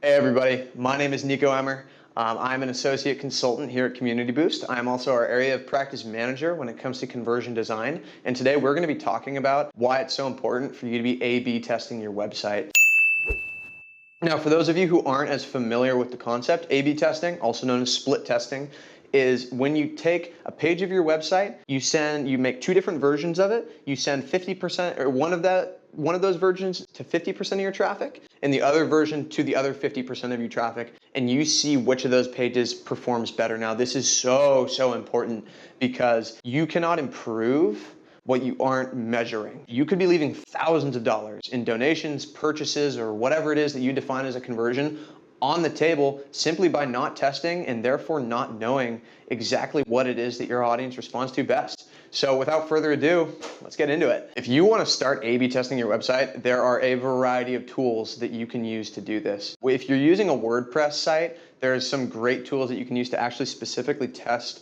Hey everybody, my name is Nico Emmer. I'm an associate consultant here at Community Boost. I'm also our area of practice manager when it comes to conversion design. And today we're going to be talking about why it's so important for you to be A/B testing your website. Now, for those of you who aren't as familiar with the concept, A/B testing, also known as split testing, is when you take a page of your website, you make two different versions of it, you send 50% or one of those versions to 50% of your traffic and the other version to the other 50% of your traffic, and you see which of those pages performs better. Now, this is so important because you cannot improve what you aren't measuring. You could be leaving thousands of dollars in donations, purchases, or whatever it is that you define as a conversion on the table simply by not testing and therefore not knowing exactly what it is that your audience responds to best. So without further ado, let's get into it. If you want to start A/B testing your website, there are a variety of tools that you can use to do this. If you're using a WordPress site, there's some great tools that you can use to actually specifically test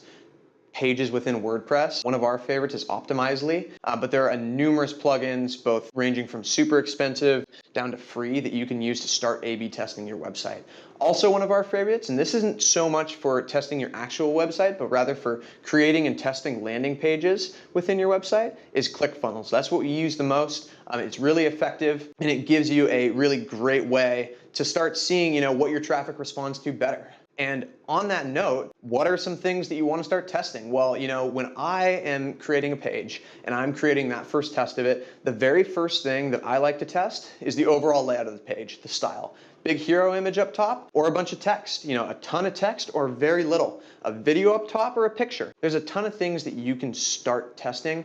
pages within WordPress. One of our favorites is Optimizely, but there are numerous plugins, both ranging from super expensive down to free, that you can use to start A/B testing your website. Also, one of our favorites, and this isn't so much for testing your actual website, but rather for creating and testing landing pages within your website, is ClickFunnels. That's what we use the most. It's really effective, and it gives you a really great way to start seeing, what your traffic responds to better. And on that note, what are some things that you want to start testing? Well, when I am creating a page and I'm creating that first test of it, the very first thing that I like to test is the overall layout of the page, the style. Big hero image up top or a bunch of text, a ton of text or very little, a video up top or a picture. There's a ton of things that you can start testing.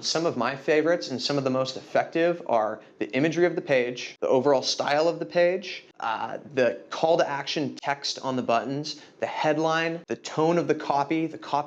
Some of my favorites and some of the most effective are the imagery of the page, the overall style of the page, the call to action text on the buttons, the headline, the tone of the copy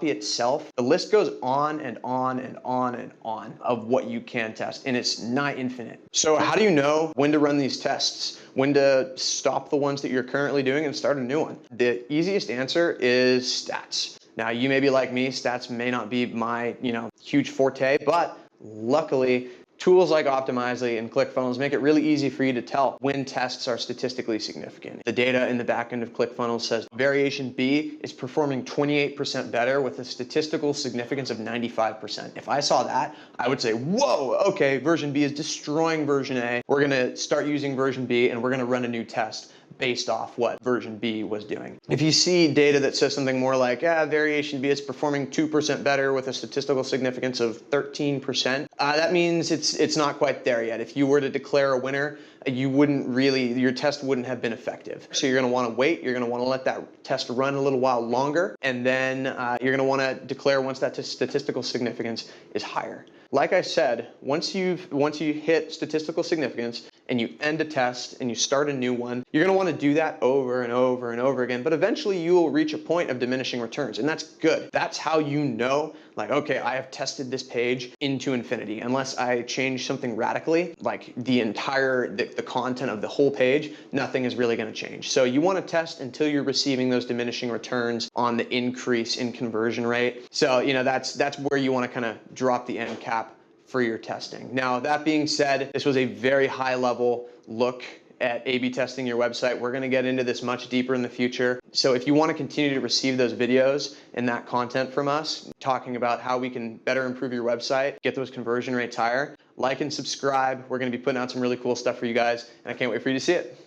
itself. The list goes on and on and on and on of what you can test, and it's nigh infinite. So how do you know when to run these tests? When to stop the ones that you're currently doing and start a new one? The easiest answer is stats. Now, you may be like me, stats may not be my, huge forte, but luckily, tools like Optimizely and ClickFunnels make it really easy for you to tell when tests are statistically significant. The data in the back end of ClickFunnels says variation B is performing 28% better with a statistical significance of 95%. If I saw that, I would say, whoa, okay, version B is destroying version A. We're gonna start using version B and we're gonna run a new test based off what version B was doing. If you see data that says something more like, variation B is performing 2% better with a statistical significance of 13%, that means it's not quite there yet. If you were to declare a winner, your test wouldn't have been effective. So you're gonna wanna wait, you're gonna wanna let that test run a little while longer, and then you're gonna wanna declare once that statistical significance is higher. Like I said, once you hit statistical significance and you end a test and you start a new one, you're gonna wanna do that over and over and over again, but eventually you will reach a point of diminishing returns, and that's good. That's how you know, like, okay, I have tested this page into infinity. Unless I change something radically, like the content of the whole page, nothing is really gonna change. So you wanna test until you're receiving those diminishing returns on the increase in conversion rate. So, that's where you wanna kind of drop the end cap for your testing. Now, that being said, this was a very high level look at A/B testing your website. We're gonna get into this much deeper in the future. So if you wanna continue to receive those videos and that content from us, talking about how we can better improve your website, get those conversion rates higher, like and subscribe. We're gonna be putting out some really cool stuff for you guys, and I can't wait for you to see it.